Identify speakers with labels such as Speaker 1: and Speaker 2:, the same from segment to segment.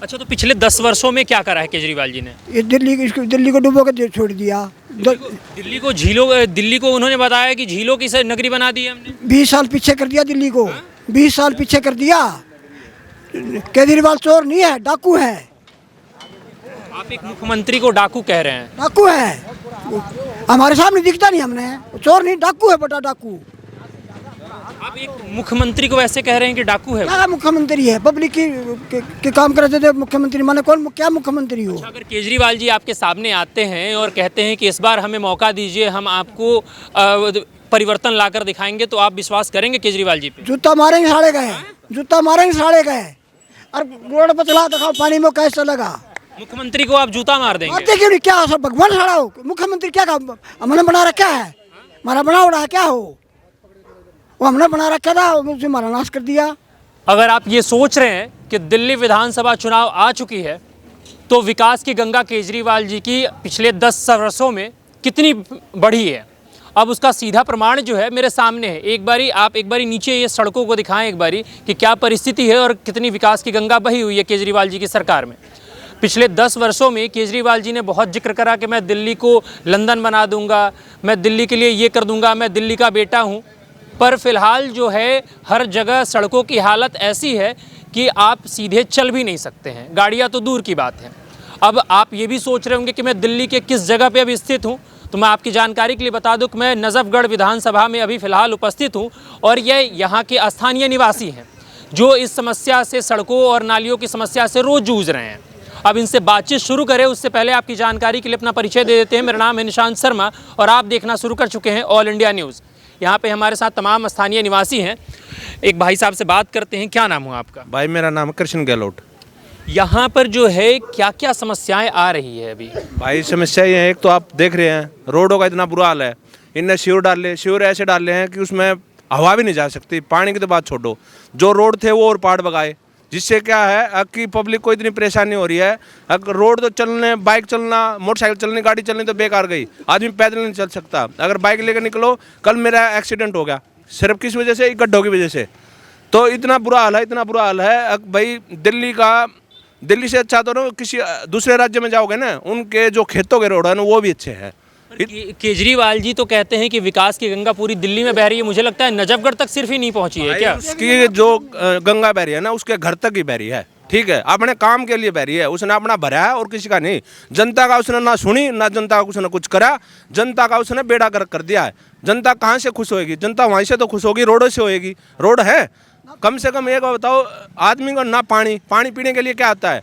Speaker 1: अच्छा, तो पिछले 10 वर्षों में क्या करा है केजरीवाल जी ने?
Speaker 2: ये दिल्ली को डुबो के छोड़ दिया।
Speaker 1: दिल्ली को उन्होंने बताया कि झीलों की नगरी बना दी है हमने।
Speaker 2: 20 साल पीछे कर दिया दिल्ली को। 20 साल पीछे कर दिया। केजरीवाल चोर नहीं है, डाकू है।
Speaker 1: आप एक मुख्यमंत्री को डाकू कह रहे हैं?
Speaker 2: डाकू है, हमारे सामने दिखता नहीं, हमने चोर नहीं, डाकू है, बड़ा डाकू।
Speaker 1: आप एक मुख्यमंत्री को ऐसे कह रहे हैं कि डाकू है?
Speaker 2: क्या मुख्यमंत्री है? पब्लिक की काम करते थे मुख्यमंत्री, माने कौन क्या मुख्यमंत्री हो?
Speaker 1: अगर केजरीवाल जी आपके सामने आते हैं और कहते हैं कि इस बार हमें मौका दीजिए, हम आपको परिवर्तन लाकर दिखाएंगे, तो आप विश्वास करेंगे केजरीवाल जी पे?
Speaker 2: जूता मारेंगे साढ़े गए, जूता मारेंगे साढ़े गए। और रोड पर चला दिखाओ पानी में कैसे लगा।
Speaker 1: मुख्यमंत्री को आप जूता मार देंगे?
Speaker 2: मारते क्यों नहीं? क्या सब भगवान खड़ा हो? मुख्यमंत्री क्या काम हमने बना रखा है? हमारा बना उड़ा क्या हो? वो हमने बना रखा था, उसे हमारा नाश कर दिया।
Speaker 1: अगर आप ये सोच रहे हैं कि दिल्ली विधानसभा चुनाव आ चुकी है, तो विकास की गंगा केजरीवाल जी की पिछले 10 वर्षों में कितनी बढ़ी है, अब उसका सीधा प्रमाण जो है मेरे सामने है। एक बारी नीचे ये सड़कों को दिखाएं एक बारी कि क्या परिस्थिति है और कितनी विकास की गंगा बही हुई है केजरीवाल जी की सरकार में। पिछले 10 वर्षों में केजरीवाल जी ने बहुत जिक्र करा कि मैं दिल्ली को लंदन बना दूंगा, मैं दिल्ली के लिए ये कर दूंगा, मैं दिल्ली का बेटा हूँ। पर फिलहाल जो है हर जगह सड़कों की हालत ऐसी है कि आप सीधे चल भी नहीं सकते हैं, गाड़ियाँ तो दूर की बात है। अब आप ये भी सोच रहे होंगे कि मैं दिल्ली के किस जगह पे अभी स्थित हूँ, तो मैं आपकी जानकारी के लिए बता दूं कि मैं नजफगढ़ विधानसभा में अभी फ़िलहाल उपस्थित हूं और ये यहाँ के स्थानीय निवासी हैं जो इस समस्या से, सड़कों और नालियों की समस्या से रोज़ जूझ रहे हैं। अब इनसे बातचीत शुरू करें उससे पहले आपकी जानकारी के लिए अपना परिचय दे देते हैं। मेरा नाम है निशांत शर्मा और आप देखना शुरू कर चुके हैं ऑल इंडिया न्यूज़। यहाँ पे हमारे साथ तमाम स्थानीय निवासी हैं। एक भाई साहब से बात करते हैं। क्या नाम हुआ आपका?
Speaker 3: भाई मेरा नाम है कृष्ण गहलोत।
Speaker 1: यहाँ पर जो है क्या क्या समस्याएं आ रही है अभी?
Speaker 3: भाई समस्या ये है, एक तो आप देख रहे हैं रोडों का इतना बुरा हाल है। इनने श्योर ऐसे डाले हैं कि उसमें हवा भी नहीं जा सकती, पानी की तो बात छोड़ो। जो रोड थे वो और पहाड़ बगाए, जिससे क्या है कि पब्लिक को इतनी परेशानी हो रही है। अगर रोड तो चलने, बाइक चलना, मोटरसाइकिल चलनी, गाड़ी चलनी तो बेकार गई। आदमी पैदल नहीं चल सकता। अगर बाइक लेकर निकलो, कल मेरा एक्सीडेंट हो गया सिर्फ किस वजह से? गड्ढों की वजह से। तो इतना बुरा हाल है, इतना बुरा हाल है भाई। दिल्ली से अच्छा तो ना किसी दूसरे राज्य में जाओगे ना, उनके जो खेतों के रोड है ना वो भी अच्छे हैं।
Speaker 1: केजरीवाल जी तो कहते हैं कि विकास की गंगा पूरी दिल्ली में बह रही है। मुझे लगता है नजफगढ़ तक सिर्फ ही नहीं पहुंची है क्या?
Speaker 3: उसकी जो गंगा बह रही है ना उसके घर तक ही बह रही है। ठीक है, अपने काम के लिए बह रही है, उसने अपना भरा है और किसी का नहीं। जनता का उसने ना सुनी, ना जनता का उसने कुछ करा। जनता का उसने बेड़ा गर्क कर दिया है। जनता कहाँ से खुश होगी? जनता वहीं से तो खुश होगी, रोडों से होगी। रोड है कम से कम एक बताओ आदमी को ना पानी पीने के लिए क्या आता है?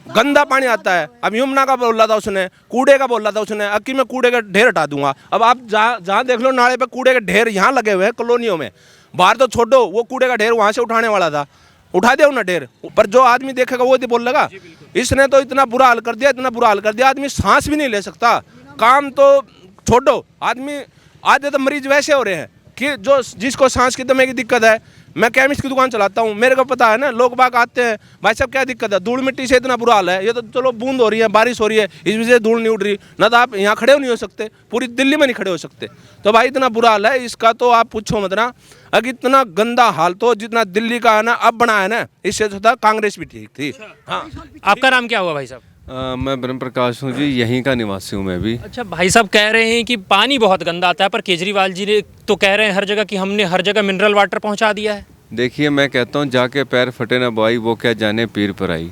Speaker 3: गंदा पानी आता है। अब यमुना का बोल रहा था उसने, कूड़े का बोल रहा था उसने, अक्की में कूड़े का ढेर हटा दूंगा। अब आप जहाँ देख लो नाले पे कूड़े के ढेर यहाँ लगे हुए हैं कॉलोनियों में। बाहर तो छोड़ो, वो कूड़े का ढेर वहाँ से उठाने वाला था, उठा दिया उन्हें ढेर। पर जो आदमी देखेगा वो बोल लगा। इसने तो इतना बुरा हाल कर दिया, इतना बुरा हाल कर दिया, आदमी सांस भी नहीं ले सकता। काम तो छोड़ो, आदमी आधे तो मरीज वैसे हो रहे हैं कि जो जिसको सांस की दमे की दिक्कत है। मैं केमिस्ट की दुकान चलाता हूँ, मेरे को पता है ना। लोग बाग आते हैं, भाई साहब क्या दिक्कत है? धूल मिट्टी से इतना बुरा हाल है। ये तो चलो बूंद हो रही है, बारिश हो रही है, इस वजह से धूल नहीं उड़ रही ना, तो आप यहाँ खड़े नहीं हो सकते, पूरी दिल्ली में नहीं खड़े हो सकते। तो भाई इतना बुरा हाल है इसका, तो आप पूछो मत ना। अगर इतना गंदा हाल तो जितना दिल्ली का है ना अब बना है ना, इससे तो था कांग्रेस भी ठीक थी। हाँ,
Speaker 1: आपका नाम क्या हुआ भाई साहब?
Speaker 4: मैं ब्रह्म प्रकाश हूँ जी, यहीं का निवासी हूँ मैं भी।
Speaker 1: अच्छा, भाई साहब कह रहे हैं कि पानी बहुत गंदा आता है, पर केजरीवाल जी ने तो कह रहे हैं हर जगह कि हमने हर जगह मिनरल वाटर पहुंचा दिया है।
Speaker 4: देखिए मैं कहता हूँ जाके पैर फटे न बोआई, वो क्या जाने पीर पर आई।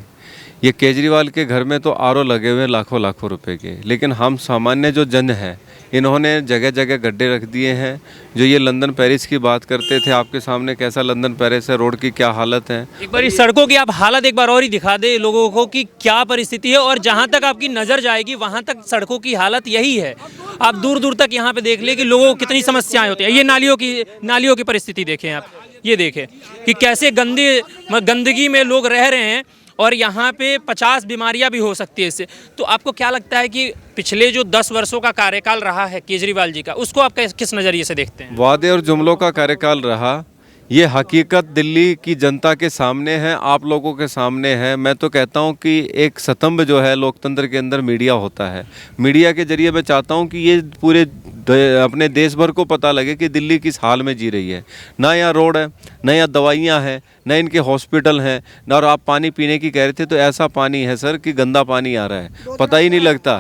Speaker 4: ये केजरीवाल के घर में तो आरओ लगे हुए लाखों रुपए के, लेकिन हम सामान्य जो जन हैं इन्होंने जगह जगह गड्ढे रख दिए हैं। जो ये लंदन पेरिस की बात करते थे, आपके सामने कैसा लंदन पेरिस है, रोड की क्या हालत है।
Speaker 1: एक बार इस सड़कों की आप हालत एक बार और ही दिखा दे लोगों को कि क्या परिस्थिति है, और जहां तक आपकी नज़र जाएगी वहां तक सड़कों की हालत यही है। आप दूर दूर तक यहाँ पे देख ले कि लोगों को कितनी समस्याएं होती हैं। ये नालियों की परिस्थिति देखें आप, ये देखें कि कैसे गंदगी में लोग रह रहे हैं और यहाँ पे 50 बीमारियाँ भी हो सकती है इससे। तो आपको क्या लगता है कि पिछले जो 10 वर्षों का कार्यकाल रहा है केजरीवाल जी का, उसको आप किस नज़रिए से देखते हैं?
Speaker 4: वादे और जुमलों का कार्यकाल रहा, ये हकीकत दिल्ली की जनता के सामने है, आप लोगों के सामने है। मैं तो कहता हूँ कि एक स्तंभ जो है लोकतंत्र के अंदर मीडिया होता है। मीडिया के जरिए मैं चाहता हूँ कि ये पूरे अपने देश भर को पता लगे कि दिल्ली किस हाल में जी रही है। ना यहाँ रोड है, ना यहाँ दवाइयाँ हैं, ना इनके हॉस्पिटल हैं, ना। और आप पानी पीने की कह रहे थे तो ऐसा पानी है सर कि गंदा पानी आ रहा है, पता ही नहीं लगता।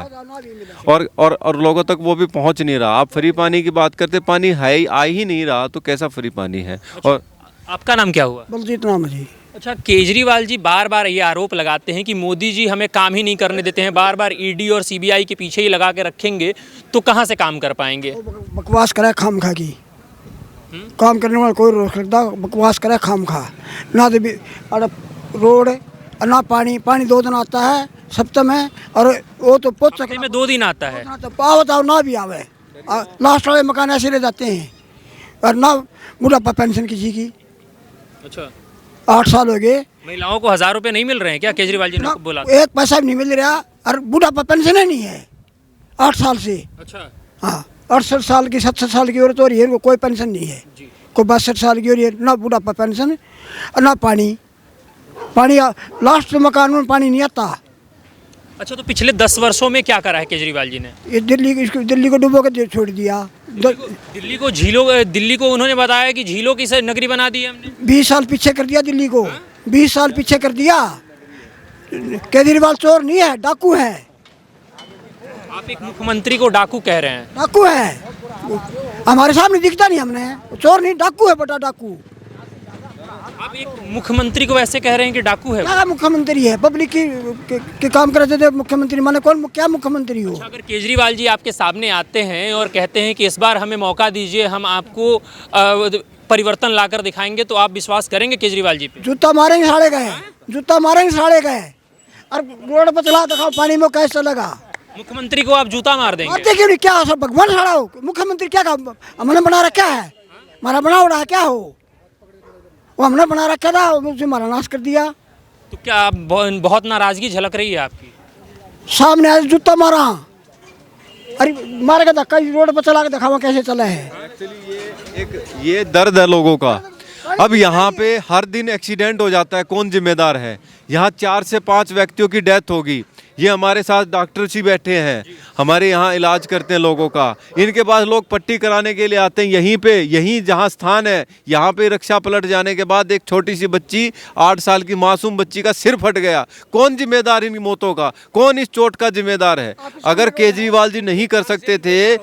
Speaker 4: और लोगों तक वो भी पहुँच नहीं रहा। आप फ्री पानी की बात करते, पानी है ही, आ ही नहीं रहा, तो कैसा फ्री पानी है। और
Speaker 1: आपका नाम क्या हुआ?
Speaker 2: बलजीत नाम है जी।
Speaker 1: अच्छा, केजरीवाल जी बार बार ये आरोप लगाते हैं कि मोदी जी हमें काम ही नहीं करने देते हैं, बार बार ईडी और सीबीआई के पीछे ही लगा के रखेंगे, तो कहाँ से काम कर पाएंगे?
Speaker 2: बकवास करे खाम खा की, काम करने वाला कोई रोक सकता, बकवास करे खाम खा। ना तो रोड और ना पानी, पानी 2 दिन आता है सप्ताह में, और वो तो पहुँच
Speaker 1: हफ्ते में 2 दिन आता है।
Speaker 2: तो पावत आओ ना भी आवे, लास्ट वाले मकान ऐसे ले जाते हैं। और ना बुढ़ापा पेंशन किसी की,
Speaker 1: अच्छा
Speaker 2: 8 साल हो गए।
Speaker 1: महिलाओं को 1000 रुपए नहीं मिल रहे हैं क्या? केजरीवाल जी ने
Speaker 2: ना,
Speaker 1: बोला।
Speaker 2: एक पैसा भी नहीं मिल रहा, और बुढ़ापा पेंशन ही नहीं है 8 साल से।
Speaker 1: अच्छा
Speaker 2: हाँ, 68 साल की 67 साल की औरत हो रही है, उनको कोई पेंशन नहीं है। कोई 62 साल की हो रही है, ना बुढ़ापा पेंशन और ना पानी। लास्ट मकान में पानी नहीं आता।
Speaker 1: अच्छा, तो पिछले 10 वर्षों में क्या करा है केजरीवाल जी ने?
Speaker 2: ये दिल्ली को डुबो के छोड़ दिया।
Speaker 1: दिल्ली को उन्होंने बताया कि झीलों की नगरी बना दी है हमने।
Speaker 2: 20 साल पीछे कर दिया दिल्ली को, 20 साल पीछे कर दिया। केजरीवाल चोर नहीं है, डाकू है।
Speaker 1: आप एक मुख्यमंत्री को डाकू कह रहे हैं?
Speaker 2: डाकू है, हमारे सामने दिखता नहीं, हमने चोर नहीं, डाकू है, बड़ा डाकू।
Speaker 1: आप एक मुख्यमंत्री को ऐसे कह रहे हैं कि डाकू है?
Speaker 2: क्या मुख्यमंत्री है? पब्लिक के काम करते थे मुख्यमंत्री, माने कौन क्या मुख्यमंत्री हो?
Speaker 1: अच्छा, अगर केजरीवाल जी आपके सामने आते हैं और कहते हैं कि इस बार हमें मौका दीजिए, हम आपको परिवर्तन लाकर दिखाएंगे, तो आप विश्वास करेंगे केजरीवाल जी पे?
Speaker 2: जूता मारेंगे साड़े गए, जूता मारेंगे साड़े गए, और रोड पर चला दिखाओ पानी में कैसे चलेगा।
Speaker 1: मुख्यमंत्री को आप जूता मार देंगे?
Speaker 2: मारते क्यों नहीं? क्या सब भगवान साड़ा हो? मुख्यमंत्री क्या काम हमने बना रखा है? हमारा बना उड़ा क्या हो? वो हमने बना रखा था, उसे हमारा नाश कर दिया।
Speaker 1: तो क्या आप बहुत नाराजगी झलक रही है आपकी?
Speaker 2: सामने आज जूता मारा, अरे मार के धक्का रोड पर चला के दिखावा कैसे चला है।
Speaker 4: ये दर्द है लोगों का। अब यहाँ पे हर दिन एक्सीडेंट हो जाता है, कौन जिम्मेदार है? यहाँ 4 से 5 व्यक्तियों की डेथ होगी। ये हमारे साथ डॉक्टर जी बैठे हैं, हमारे यहाँ इलाज करते हैं लोगों का। इनके पास लोग पट्टी कराने के लिए आते हैं, यहीं जहाँ स्थान है, यहाँ पे रिक्शा पलट जाने के बाद एक छोटी सी बच्ची, 8 साल की मासूम बच्ची का सिर फट गया। कौन जिम्मेदार इन मौतों का? कौन इस चोट का जिम्मेदार है? अगर केजरीवाल जी नहीं कर सकते थे,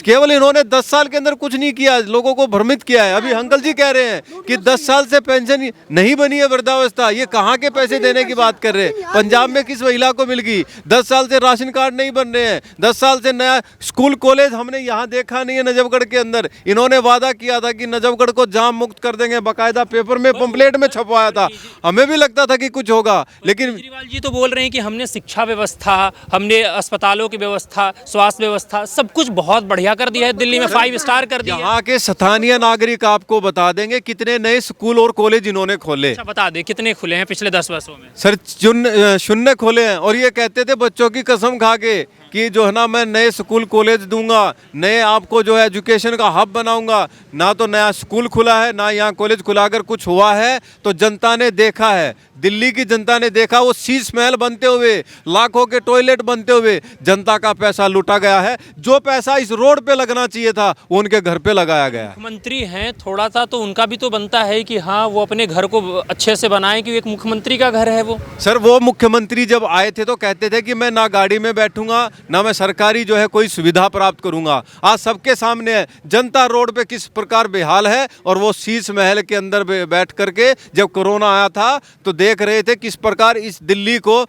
Speaker 4: केवल इन्होंने 10 साल के अंदर कुछ नहीं किया, लोगों को भ्रमित किया है। अभी अंकल जी कह रहे हैं कि 10 साल से पेंशन नहीं बनी है, वृद्धावस्था। ये कहाँ के पैसे देने की बात कर रहे हैं? पंजाब में किस महिला को मिल गई? 10 साल से राशन कार्ड नहीं बन रहे हैं, 10 साल से नया स्कूल कॉलेज हमने यहाँ देखा नहीं है। नजफगढ़ के अंदर इन्होंने वादा किया था कि नजफगढ़ को जाम मुक्त कर देंगे, बाकायदा पेपर में पंपलेट में छपवाया था। हमें भी लगता था कि कुछ होगा, लेकिन
Speaker 1: केजरीवाल जी तो बोल रहे हैं कि हमने शिक्षा व्यवस्था, हमने अस्पतालों की व्यवस्था, स्वास्थ्य व्यवस्था, सब कुछ बहुत बढ़िया कर दिया है। दिल्ली में 5 स्टार कर दिया है।
Speaker 4: यहाँ के स्थानीय नागरिक आपको बता देंगे कितने नए स्कूल और कॉलेज इन्होंने खोले।
Speaker 1: अच्छा, बता दे कितने खुले हैं पिछले 10 वर्षों में?
Speaker 4: सर शून्य खोले हैं। और ये कहते थे बच्चों की कसम खा के कि जो है ना, मैं नए स्कूल कॉलेज दूंगा, नए आपको जो है एजुकेशन का हब बनाऊंगा। ना तो नया स्कूल खुला है, ना यहाँ कॉलेज खुला। अगर कुछ हुआ है तो जनता ने देखा है, दिल्ली की जनता ने देखा। वो शीश महल बनते हुए, लाखों के टॉयलेट बनते हुए जनता का पैसा लूटा गया है। जो पैसा इस रोड पे लगना चाहिए था वो उनके घर पे लगाया गया।
Speaker 1: मुख्यमंत्री हैं, थोड़ा सा तो उनका भी तो बनता है कि हाँ वो अपने घर को अच्छे से बनाएं, कि एक मुख्यमंत्री का घर है वो।
Speaker 4: सर, वो मुख्यमंत्री जब आए थे तो कहते थे कि मैं ना गाड़ी में बैठूंगा, ना मैं सरकारी जो है कोई सुविधा प्राप्त करूंगा। आज सबके सामने है जनता रोड पे किस प्रकार बेहाल है। और वो शीश महल के अंदर बैठ करके जब कोरोना आया था तो देख रहे थे किस प्रकार इस दिल्ली को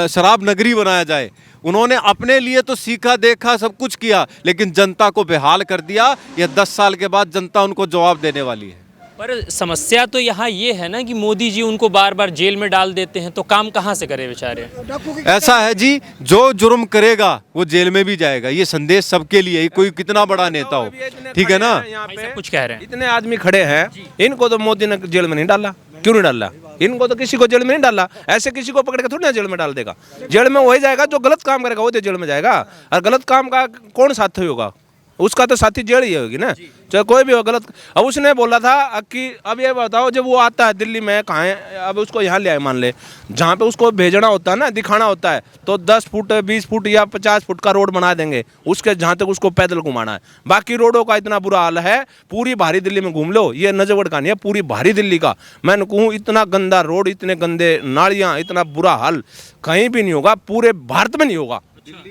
Speaker 4: शराब नगरी बनाया जाए। उन्होंने अपने लिए तो सीखा, देखा, सब कुछ किया, लेकिन जनता को बेहाल कर दिया। ये 10 साल के बाद जनता उनको जवाब देने वाली है।
Speaker 1: पर समस्या तो यहाँ ये है ना कि मोदी जी उनको बार बार जेल में डाल देते हैं, तो काम कहाँ से करे बेचारे?
Speaker 4: ऐसा है जी, जो जुर्म करेगा वो जेल में भी जाएगा। ये संदेश सबके लिए, कोई कितना बड़ा नेता हो, ठीक है ना?
Speaker 1: भाई साहब कुछ कह रहे हैं।
Speaker 3: इतने आदमी खड़े हैं, इनको तो मोदी ने जेल में नहीं डाला। क्यों नहीं डाला? इनको तो किसी को जेल में नहीं डाला। ऐसे किसी को पकड़ के थोड़ी ना जेल में डाल देगा। जेल में वही जाएगा जो गलत काम करेगा, वो तो जेल में जाएगा। और गलत काम का कौन साथी होगा? उसका तो साथी जेल ही होगी ना, चाहे कोई भी हो गलत। अब उसने बोला था कि अब ये बताओ जब वो आता है दिल्ली में कहाँ है, अब उसको यहाँ ले आए मान ले, जहाँ पे उसको भेजना होता है ना, दिखाना होता है, तो 10 फुट 20 फुट या 50 फुट का रोड बना देंगे उसके, जहाँ तक उसको पैदल घुमाना है। बाकी रोडों का इतना बुरा हाल है, पूरी भारी दिल्ली में घूम लो, ये नजफगढ़ का नहीं है, पूरी भारी दिल्ली का मैं कहूँ, इतना गंदा रोड, इतने गंदे नालियाँ, इतना बुरा हाल कहीं भी नहीं होगा, पूरे भारत में नहीं होगा।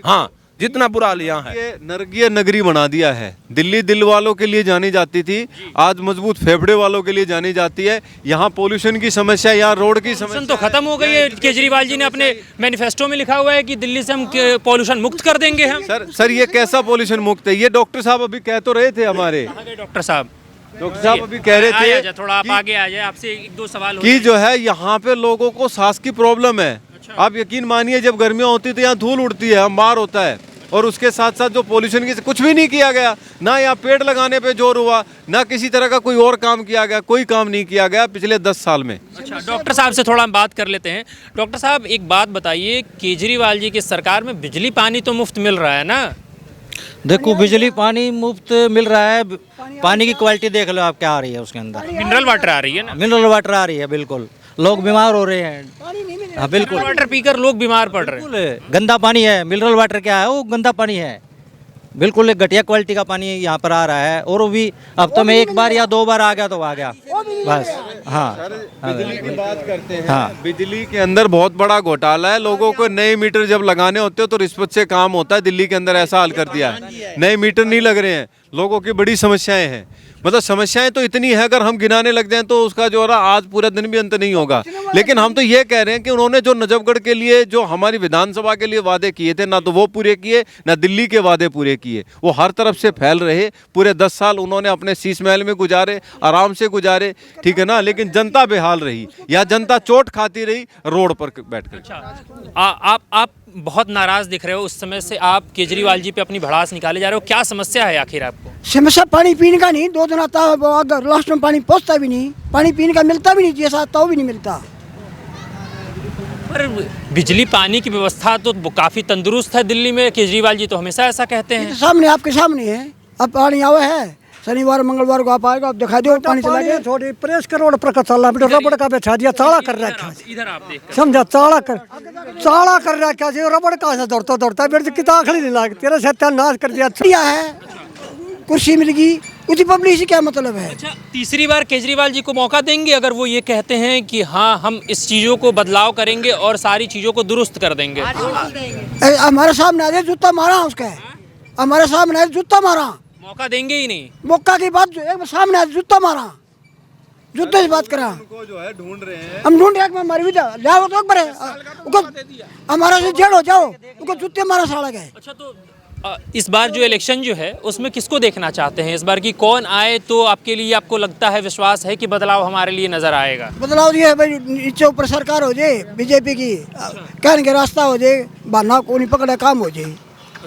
Speaker 3: हाँ, जितना बुरा हाल यहाँ है।
Speaker 4: ये नरकीय नगरी बना दिया है। दिल्ली दिल वालों के लिए जानी जाती थी, आज मजबूत फेफड़े वालों के लिए जानी जाती है। यहाँ पोल्यूशन की समस्या, यहाँ रोड की समस्या
Speaker 1: तो खत्म हो गई है। केजरीवाल जी ने अपने मैनिफेस्टो में लिखा हुआ है कि दिल्ली से हम पॉल्यूशन मुक्त कर देंगे हम।
Speaker 4: सर ये कैसा पोल्यूशन मुक्त है? ये डॉक्टर साहब अभी कह तो रहे थे हमारे,
Speaker 1: डॉक्टर साहब
Speaker 4: अभी कह रहे थे
Speaker 1: थोड़ा आप आगे आ जाए, आपसे एक दो सवाल
Speaker 4: कि जो है यहाँ पे लोगों को सांस की प्रॉब्लम है। आप यकीन मानिए जब गर्मियाँ होती है तो यहाँ धूल उड़ती है, अंबार होता है, और उसके साथ साथ जो पोल्यूशन की कुछ भी नहीं किया गया, ना यहाँ पेड़ लगाने पे जोर हुआ, ना किसी तरह का कोई और काम किया गया, कोई काम नहीं किया गया पिछले 10 साल में।
Speaker 1: अच्छा, डॉक्टर साहब से थोड़ा हम बात कर लेते हैं। डॉक्टर साहब एक बात बताइए, केजरीवाल जी की सरकार में बिजली पानी तो मुफ्त मिल रहा है ना?
Speaker 5: देखो बिजली पानी मुफ्त मिल रहा है, पानी की क्वालिटी देख लो आप क्या आ रही है उसके अंदर,
Speaker 1: मिनरल वाटर आ रही है ना?
Speaker 5: मिनरल वाटर आ रही है, बिल्कुल लोग बीमार हो रहे हैं। हाँ बिल्कुल,
Speaker 1: मिनरल वाटर पीकर लोग बीमार पड़ रहे हैं।
Speaker 5: बिल्कुल गंदा पानी है। मिनरल वाटर क्या है? वो गंदा पानी है, बिल्कुल एक घटिया क्वालिटी का पानी यहाँ पर आ रहा है। और वो भी अब तो मैं एक बार या 2 बार आ गया तो आ गया बस। हाँ
Speaker 4: बिजली की बात करते हैं। हाँ, बिजली के अंदर बहुत बड़ा घोटाला है। लोगों को नए मीटर जब लगाने होते हो तो रिश्वत से काम होता है। दिल्ली के अंदर ऐसा हाल कर दिया है, नए मीटर नहीं लग रहे हैं, लोगों की बड़ी समस्याएं हैं। मतलब समस्याएं तो इतनी है, अगर हम गिनाने लग जाएं तो उसका जो है आज पूरा दिन भी अंत नहीं होगा। लेकिन हम तो ये कह रहे हैं कि उन्होंने जो नजफगढ़ के लिए, जो हमारी विधानसभा के लिए वादे किए थे, ना तो वो पूरे किए, ना दिल्ली के वादे पूरे किए। वो हर तरफ से फैल रहे। पूरे 10 साल उन्होंने अपने शीश महल में गुजारे, आराम से गुजारे, ठीक है ना, लेकिन जनता बेहाल रही, या जनता चोट खाती रही रोड पर बैठकर।
Speaker 1: अच्छा, आप बहुत नाराज दिख रहे हो। उस समय से आप केजरीवाल जी पे अपनी भड़ास निकाले जा रहे हो, क्या समस्या है आखिर आपको?
Speaker 2: समस्या पानी पीने का नहीं, 2 दिन आता है, अगर लास्ट में पानी पहुँचता भी नहीं, पानी पीने का मिलता भी नहीं, जैसा आता वो भी नहीं मिलता।
Speaker 1: पर बिजली पानी की व्यवस्था तो काफ़ी तंदुरुस्त है दिल्ली में, केजरीवाल जी तो हमेशा ऐसा कहते हैं।
Speaker 2: सामने आपके सामने है, अब पानी आवे है, शनिवार मंगलवार को आप आएगा, आप दिखा दो पानी चला गया।
Speaker 6: थोड़ी प्रेस का रोड पर चल रहा है, रबड़ का बिछा दिया, चाड़ा कर रखा है,
Speaker 1: इधर आप देख
Speaker 6: समझा, चाड़ा कर रखा है, रबड़ का से दौड़ता दौड़ता मेरे से कितना आखिरी नहीं लगा, तेरा सत्यानाश कर दिया
Speaker 2: है, कुर्सी मिल गई, उसी पब्लिक से क्या मतलब है?
Speaker 1: अच्छा, तीसरी बार केजरीवाल जी को मौका देंगे अगर वो ये कहते हैं कि हाँ हम इस चीज़ों को बदलाव करेंगे और सारी चीज़ों को दुरुस्त कर देंगे?
Speaker 2: हमारे सामने आए जूता मारा उसका, हमारे सामने आए जूता मारा,
Speaker 1: मौका देंगे ही नहीं।
Speaker 2: मौका की बात, एक सामने आए जूता मारा, जूते से बात करा,
Speaker 4: जो है ढूंढ रहे हैं,
Speaker 2: हम ढूंढ रहे मर भी जाओ तो हमारा से जेड़ हो जाओ, उनको जूते मारा साड़ा गए।
Speaker 1: अच्छा, तो इस बार जो इलेक्शन जो है उसमें किसको देखना चाहते हैं इस बार की? कौन आए तो आपके लिए, आपको लगता है, विश्वास है कि बदलाव हमारे लिए नजर आएगा?
Speaker 2: बदलाव ये है भाई, नीचे ऊपर सरकार हो जाए बीजेपी की, कहने के रास्ता हो जाए, बहाना को नहीं पकड़ा काम हो जाए।